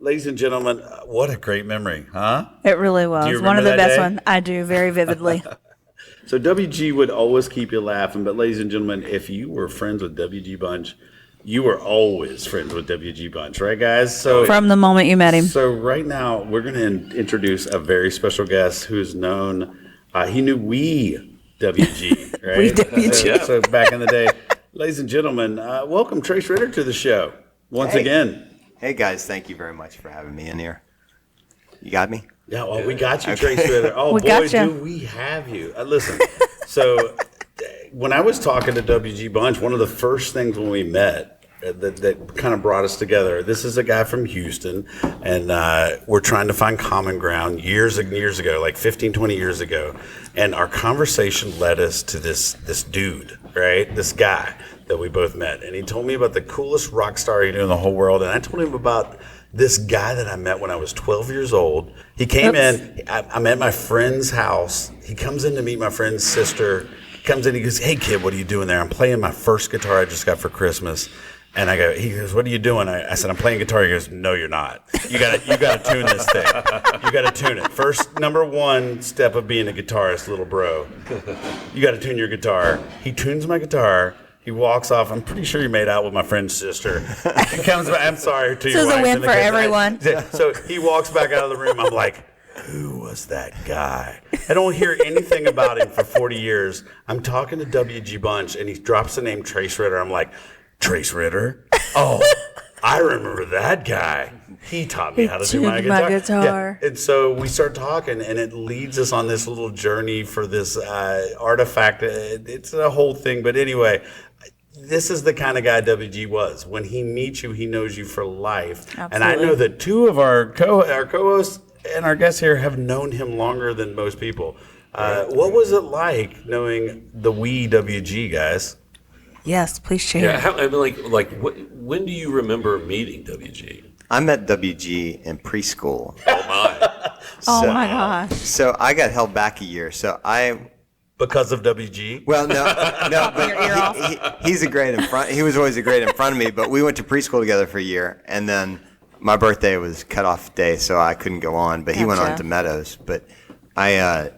Ladies and gentlemen, what a great memory, huh? It really was. Do you One of remember the that best day? ones. I do, very vividly. So WG would always keep you laughing, but ladies and gentlemen, if you were friends with WG Bunch, you were always friends with WG Bunch, right, guys? So From the moment you met him. So right now, we're going to introduce a very special guest who's known, he knew we WG, right? We WG. So back in the day. Ladies and gentlemen, welcome Trace Ritter to the show once again. Hey guys, thank you very much for having me in here. You got me? Yeah, well, we got you, Trace Ritter. Oh, We boy, got you. do we have you. Listen, so when I was talking to WG Bunch, one of the first things when we met that kind of brought us together, this is a guy from Houston, and we're trying to find common ground years and years ago, like 15, 20 years ago, and our conversation led us to this dude, right? This guy that we both met, and he told me about the coolest rock star he knew in the whole world, and I told him about this guy that I met when I was 12 years old. He came in, I'm at my friend's house. He comes in to meet my friend's sister. He comes in, he goes, "Hey kid, what are you doing there?" I'm playing my first guitar I just got for Christmas. And he goes, "What are you doing?" I said, "I'm playing guitar." He goes, "No, you're not. You gotta tune this thing. You gotta tune it. First, number one step of being a guitarist, little bro. You gotta tune your guitar." He tunes my guitar. He walks off. I'm pretty sure he made out with my friend's sister. He comes back. I'm sorry to your This is a wife. win And the for kids. everyone. So he walks back out of the room. I'm like, who was that guy? I don't hear anything about him for 40 years. I'm talking to WG Bunch, and he drops the name Trace Ritter. I'm like, Trace Ritter? Oh, I remember that guy. He taught me how to do my tuned my guitar. guitar. Yeah. And so we start talking, and it leads us on this little journey for this artifact. It's a whole thing. But anyway, this is the kind of guy WG was. When he meets you, he knows you for life. Absolutely. And I know that two of our co-hosts and our guests here have known him longer than most people. What was it like knowing the wee WG, guys? Yes, please share. Yeah, when do you remember meeting WG? I met WG in preschool. Oh my! Oh my gosh. So I got held back a year. Because of WG? Well, no, but he's a grade in front. He was always a grade in front of me. But we went to preschool together for a year, and then my birthday was cutoff day, so I couldn't go on. But he went on Gotcha. to Meadows. But I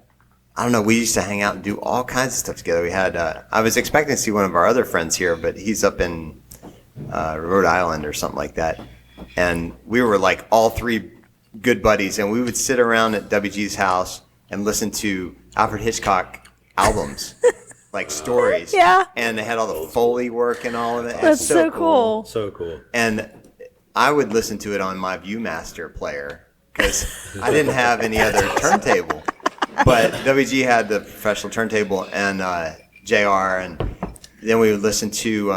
don't know. We used to hang out and do all kinds of stuff together. We had. I was expecting to see one of our other friends here, but he's up in Rhode Island or something like that. And we were like all three good buddies, and we would sit around at WG's house and listen to Alfred Hitchcock albums, like stories. Yeah. And they had all the Foley work and all of it. That's It's so cool. So cool. And I would listen to it on my Viewmaster player because I didn't have any other turntable. But WG had the professional turntable and JR, and then we would listen to,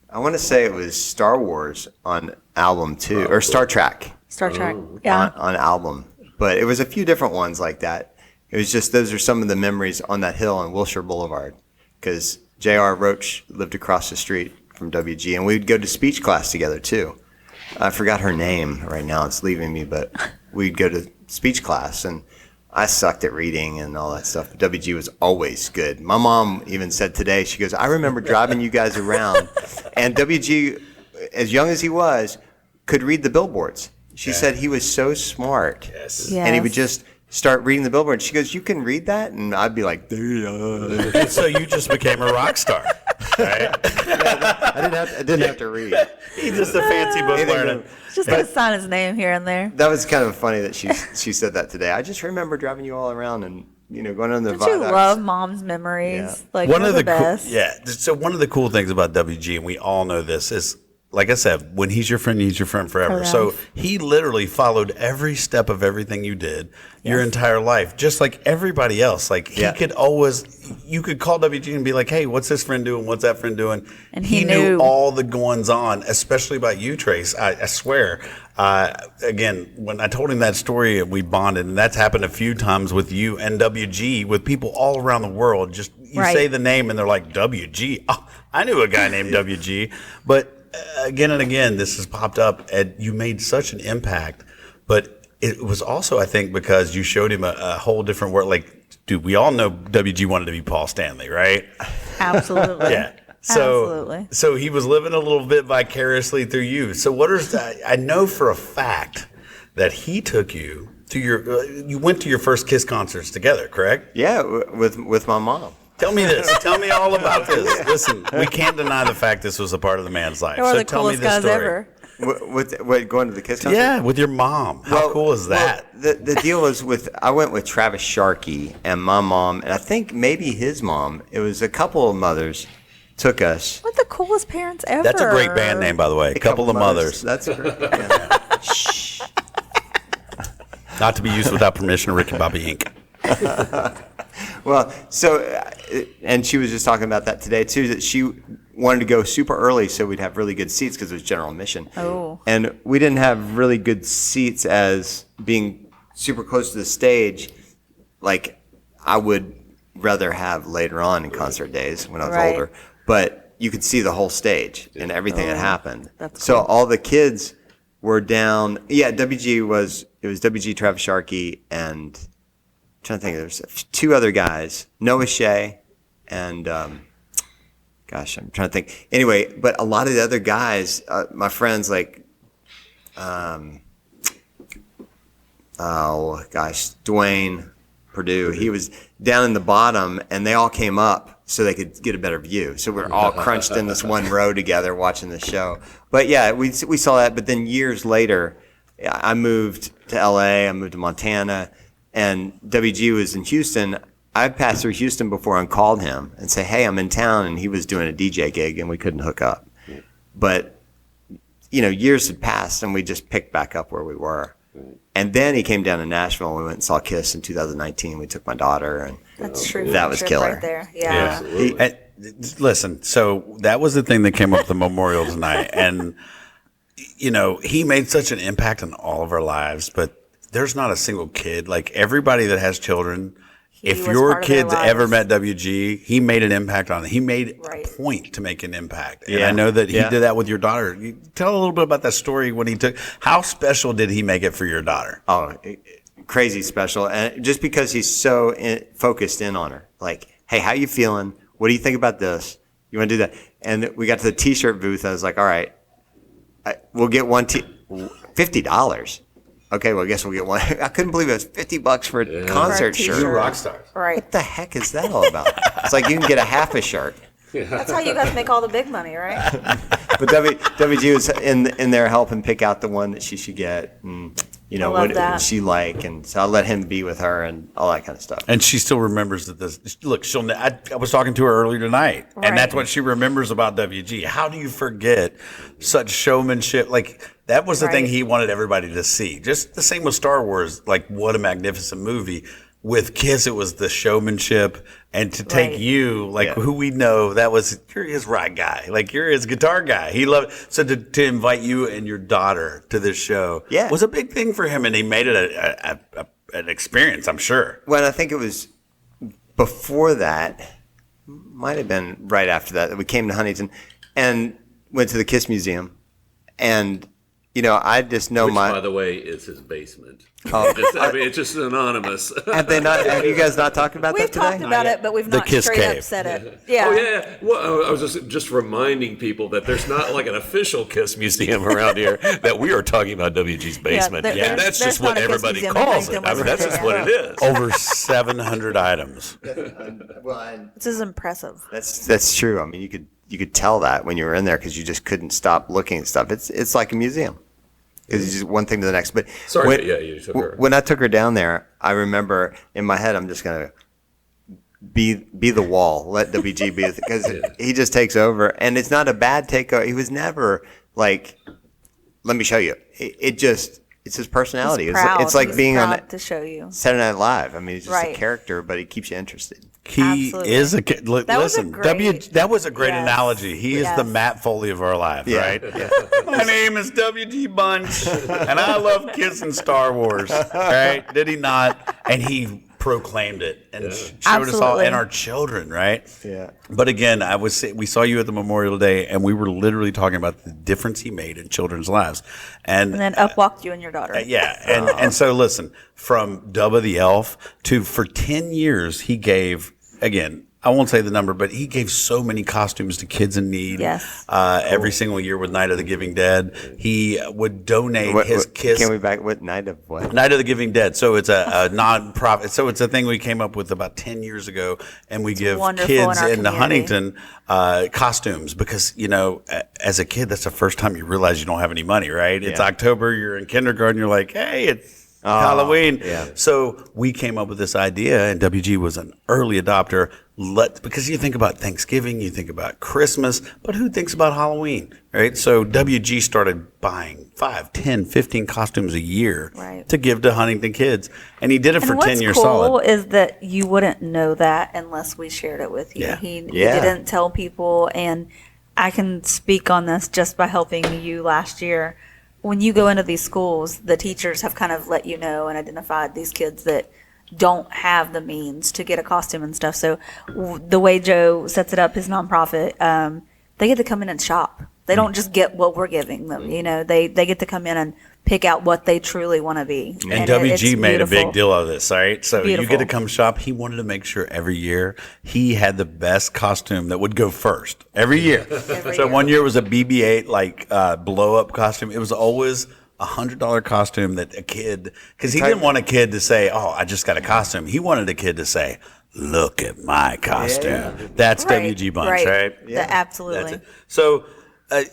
I want to say it was Star Wars on album too, or Star Trek. Star Trek. Yeah. On album. But it was a few different ones like that. It was just, those are some of the memories on that hill on Wilshire Boulevard. Because J.R. Roach lived across the street from WG, and we'd go to speech class together too. I forgot her name right now, it's leaving me, but we'd go to speech class, and I sucked at reading and all that stuff. WG was always good. My mom even said today, she goes, "I remember driving you guys around," and WG, as young as he was, could read the billboards. She said he was so smart. Yes. And he would just start reading the billboard. She goes, "You can read that?" And I'd be like, And so you just became a rock star, right? I didn't have to read. He's just a fancy book learner. Just gonna sign his name here and there. That was kind of funny that she said that today. I just remember driving you all around and going on the Don't you viaducts. love mom's memories? Yeah. Like One they're of the the best. So one of the cool things about WG, and we all know this, is like I said, when he's your friend forever. For So life. he literally followed every step of everything you did your entire life, just like everybody else. Like he could always, you could call WG and be like, "Hey, what's this friend doing? What's that friend doing?" And he knew knew. all the goings on, especially about you, Trace. I swear. Again, when I told him that story, we bonded, and that's happened a few times with you and WG, with people all around the world. Just you Right. say the name, and they're like, "WG." Oh, I knew a guy named WG, but again and again, this has popped up, and you made such an impact. But it was also, I think, because you showed him a whole different world. Like, dude, we all know WG wanted to be Paul Stanley, right? Absolutely. Yeah. So, Absolutely. so he was living a little bit vicariously through you. So what is that? I know for a fact that he took you to you went to your first Kiss concerts together, correct? Yeah, with my mom. Tell me this. Tell me all about this. Listen, we can't deny the fact this was a part of the man's life. They were So the tell me coolest this guys story. ever. What going to the Kiss concert? Yeah, with your mom. How cool is that? Well, the deal was I went with Travis Sharkey and my mom, and I think maybe his mom. It was a couple of mothers took us. What the coolest parents ever. That's a great band name, by the way. Couple of Mothers. That's a great. Yeah. Shh. Not to be used without permission of Ricky Bobby Inc. Well, so, and she was just talking about that today too, that she wanted to go super early so we'd have really good seats because it was general admission. Oh. And we didn't have really good seats as being super close to the stage, like I would rather have later on in concert days when I was Right. older. But you could see the whole stage and everything that happened. That's so cool. all the kids were down. Yeah, WG was WG, Travis Sharkey, and I'm trying to think. There's two other guys, Noah Shea, and gosh, I'm trying to think. Anyway, but a lot of the other guys, my friends, like, Dwayne Purdue, he was down in the bottom, and they all came up so they could get a better view. So we're all crunched in this one row together watching the show. But yeah, we saw that. But then years later, I moved to LA, I moved to Montana, and WG was in Houston. I passed through Houston before and called him and say, hey, I'm in town. And he was doing a DJ gig and we couldn't hook up. But, years had passed and we just picked back up where we were. And then he came down to Nashville and we went and saw Kiss in 2019. We took my daughter and That's true. That was Trip killer. right there. Yeah. And, listen, so that was the thing that came up at the memorial tonight. And, he made such an impact on all of our lives, but there's not a single kid, like everybody that has children, if was your part of their kids ever lives. met WG, he made an impact on it. He made Right. a point to make an impact. And Yeah. I know that he Yeah. did that with your daughter. You tell a little bit about that story when he took, how special did he make it for your daughter? Oh, crazy special. And just because he's so focused in on her. Like, hey, how you feeling? What do you think about this? You want to do that? And we got to the T-shirt booth. I was like, all right, we'll get one $50. Okay, well, I guess we'll get one. I couldn't believe it was $50 for a concert For a shirt. t-shirt. rock stars. Right. What the heck is that all about? It's like you can get a half a shirt. That's how you guys make all the big money, right? But WG was in there helping pick out the one that she should get, and love what that. she like, and so I let him be with her and all that kind of stuff. And she still remembers that look, I was talking to her earlier tonight, Right. and that's what she remembers about WG. How do you forget such showmanship? Like, that was the thing Right. he wanted everybody to see. Just the same with Star Wars. Like, what a magnificent movie. With Kiss, it was the showmanship, and to take Right. you, like, who we know, you're his rock guy. Like, you're his guitar guy. He loved so to invite you and your daughter to this show was a big thing for him, and he made it an experience, I'm sure. Well, I think it was before that, might have been right after that we came to Huntington and went to the Kiss Museum, and I just know Which, by the way, is his basement. Oh. It's just anonymous. Have have you guys not talked about We've that today? talked about it, but we've The not Kiss straight up Cave. said it. Yeah. Oh yeah. Well, I was just reminding people that there's not like an official Kiss museum around here. That we are talking about WG's basement. there- Yeah, that's there's just what not a Kiss everybody museum in calls it. Huntington, I mean, that's just what it is. Over 700 items. This is impressive. That's true. I mean, you could tell that when you were in there because you just couldn't stop looking at stuff. It's like a museum. It's just one thing to the next. But Sorry, you took her. When I took her down there, I remember in my head, I'm just gonna be the wall. Let WG be because he just takes over, and it's not a bad takeover. He was never like, let me show you. It's his personality. He's proud. It's like He's being proud on to show you. Saturday Night Live. I mean, he's just a Right. character, but he keeps you interested. He Absolutely. is a That was a listen. great- That was a great yes. analogy. He is Yes. the Matt Foley of our life, Yeah. right? My name is WG Bunch, and I love Kiss and Star Wars. Right? Did he not? And he proclaimed it and showed us all Absolutely. and our children, right? Yeah. But again, we saw you at the Memorial Day, and we were literally talking about the difference he made in children's lives, And then up walked you and your daughter. yeah, and so listen, from Dubba the Elf to for 10 years he gave again I won't say the number, but he gave so many costumes to kids in need. Yes. Every single year with Night of the Giving Dead, he would donate his kiss. Can we back what Night of what? Night of the Giving Dead. So it's a non-profit. So it's a thing we came up with about 10 years ago, and we give kids in the Huntington costumes because, as a kid, that's the first time you realize you don't have any money, right? It's October, you're in kindergarten, you're like, hey, it's Halloween. Yeah. So we came up with this idea, and WG was an early adopter. Because you think about Thanksgiving, you think about Christmas, but who thinks about Halloween, right? So WG started buying 5, 10, 15 costumes a year to give to Huntington kids. And he did it for 10 years solid. What's cool is that you wouldn't know that unless we shared it with you. Yeah. He didn't tell people, and I can speak on this just by helping you last year. When you go into these schools, the teachers have kind of let you know and identified these kids that don't have the means to get a costume and stuff. So the way Joe sets it up, his nonprofit, they get to come in and shop. They don't just get what we're giving them. They get to come in and pick out what they truly want to be. And WG made a big deal of this, right? So you get to come shop. He wanted to make sure every year he had the best costume that would go first every year. One year was a BB-8 blow up costume. It was always $100 costume that a kid, because he didn't want a kid to say, "Oh, I just got a costume." He wanted a kid to say, "Look at my costume." Yeah. That's WG Bunch, right? Yeah, absolutely. That's it. So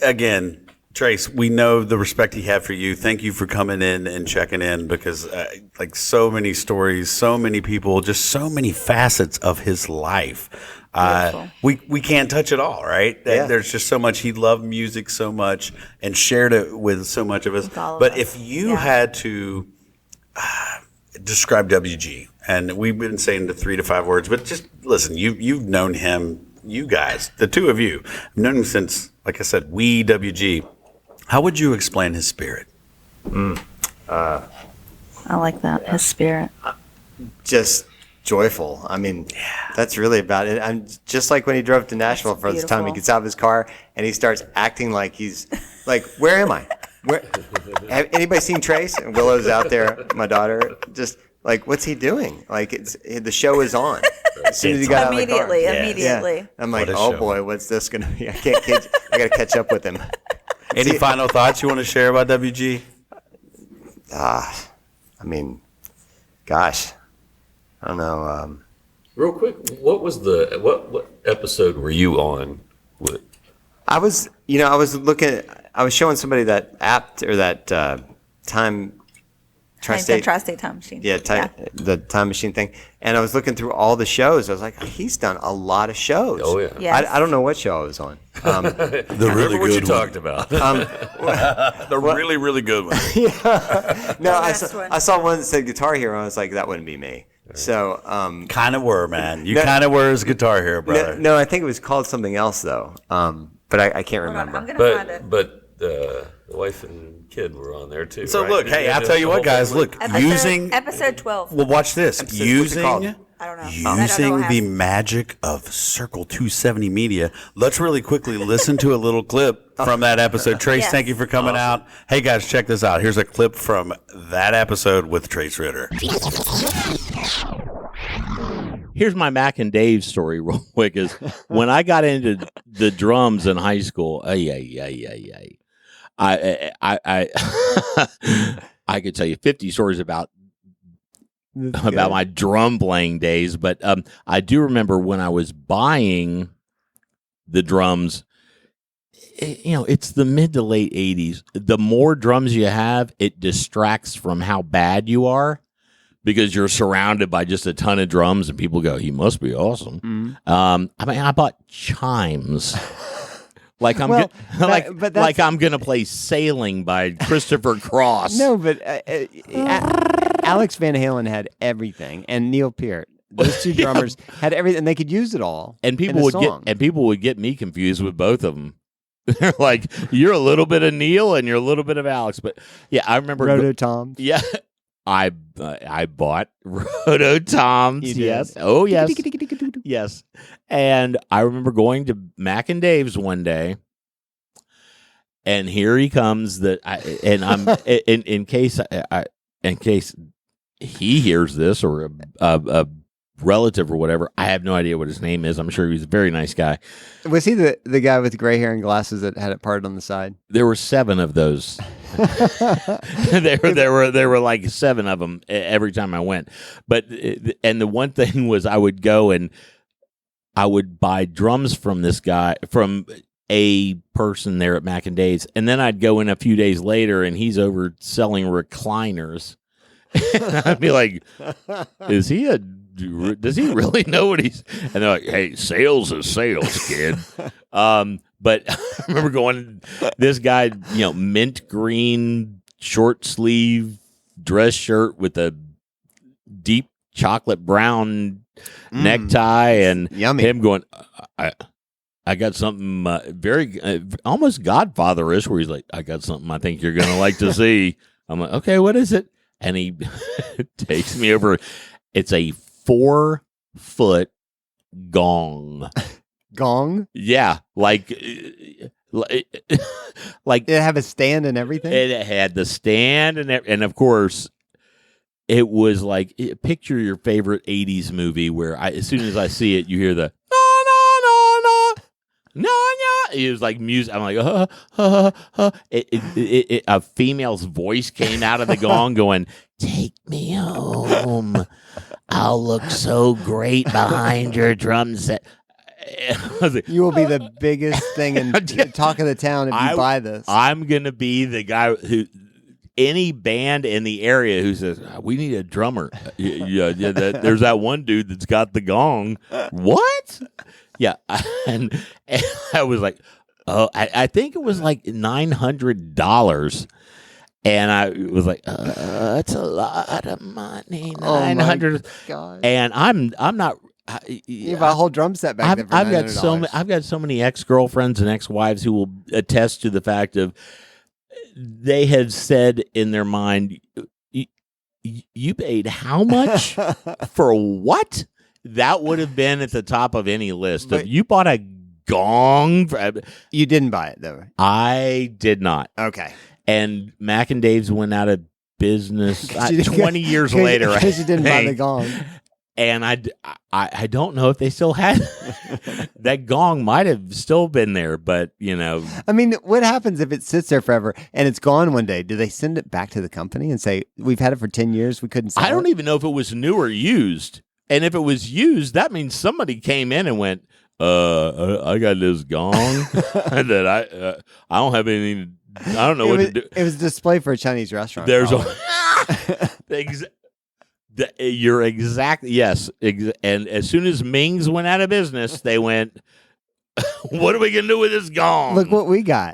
again, Trace, we know the respect he had for you. Thank you for coming in and checking in because so many stories, so many people, just so many facets of his life. We can't touch it all, right? Yeah. There's just so much. He loved music so much and shared it with so much of us. But if you had to describe WG, and we've been saying the 3 to 5 words, but just listen, you've known him, you guys, the two of you, have known him since, like I said, WG. How would you explain his spirit? I like that, his spirit. Just joyful. I mean, that's really about it. I'm just like when he drove to Nashville for the time. He gets out of his car and he starts acting like he's like, "Where am I? Where? Have anybody seen Trace?" And Willow's out there, my daughter, just like, "What's he doing?" Like the show is on. As soon as he got out of the car, immediately. I'm like, "Oh boy, what's this gonna be?" I can't. I got to catch up with him. Any final thoughts you want to share about WG? I mean, gosh. I don't know. Real quick, what was what episode were you on? I was showing somebody that app or that Tri-State Time Machine. Yeah, the time machine thing. And I was looking through all the shows. I was like, he's done a lot of shows. Oh yeah. Yes. I don't know what show I was on. The really good what you one. talked about. The really, really good one. No, I saw one that said Guitar Hero. And I was like, that wouldn't be me. So kind of were, man. You kind of were as Guitar Hero, brother. No, I think it was called something else though. But I can't remember. I'm gonna find it. But the wife and kid were on there too. So right? look, hey, I'll tell you what, guys. Look, episode 12. Well, watch this. What's it called? I don't know. Using the magic of Circle 270 Media, let's really quickly listen to a little clip from that episode. Trace, thank you for coming out. Hey, guys, check this out. Here's a clip from that episode with Trace Ritter. Here's my Mac and Dave story real quick is when I got into the drums in high school, I could tell you 50 stories about my drum playing days, but I do remember when I was buying the drums, it's the mid to late 80s. The more drums you have, it distracts from how bad you are because you're surrounded by just a ton of drums and people go, "He must be awesome." I bought chimes. Like I'm gonna play "Sailing" by Christopher Cross. No, but Alex Van Halen had everything, and Neil Peart. Those two drummers had everything, and they could use it all. And people would get me confused with both of them. They're like, "You're a little bit of Neil, and you're a little bit of Alex." But yeah, I remember Rototoms. Yeah, I bought Rototoms. Yes. Oh yes. Yes. And I remember going to Mac and Dave's one day, and here he comes. In case he hears this, or a relative or whatever. I have no idea what his name is. I'm sure he's a very nice guy. Was he the guy with gray hair and glasses that had it parted on the side? There were 7 of those. there were like 7 of them every time I went. But and the one thing was I would go and I would buy drums from this guy, from a person there at Mac and Dave's, and then I'd go in a few days later and he's over selling recliners. And I'd be like, does he really know what he's? And they're like, hey, sales is sales, kid. But I remember going, this guy, mint green short sleeve dress shirt with a deep chocolate brown necktie, and Yummy. him going, I got something very almost Godfather-ish, where he's like, I got something I think you're going to like to see. I'm like, okay, what is it? And he takes me over. It's a 4-foot gong. Gong? Yeah, like Did it have a stand and everything? it had the stand, and of course, it was like, picture your favorite 80s movie where as soon as I see it, you hear the no. It was like music. I'm like, a female's voice came out of the gong going, take me home. I'll look so great behind your drum set. You will be the biggest thing in talk of the town if you buy this. I'm going to be the guy who, any band in the area who says, we need a drummer. There's that one dude that's got the gong. What? Yeah. And I was like, oh, I think it was like $900. And I was like, that's a lot of money. $900. God. And I'm not. You have a whole drum set back there for $900. I've got so many ex-girlfriends and ex-wives who will attest to the fact of, they have said in their mind, you paid how much for what? That would have been at the top of any list. If you bought a gong, You didn't buy it though. I did not. Okay. And Mac and Dave's went out of business 20 years later. Because you didn't buy the gong. And I don't know if they still had that gong. Might have still been there, but I mean, what happens if it sits there forever and it's gone one day? Do they send it back to the company and say, we've had it for 10 years, we couldn't sell it? I don't even know if it was new or used. And if it was used, that means somebody came in and went, I got this gong that I don't have anything. I don't know what to do. It was a display for a Chinese restaurant. There's you're exactly, yes. And as soon as Ming's went out of business, they went, what are we going to do with this gong? Look what we got.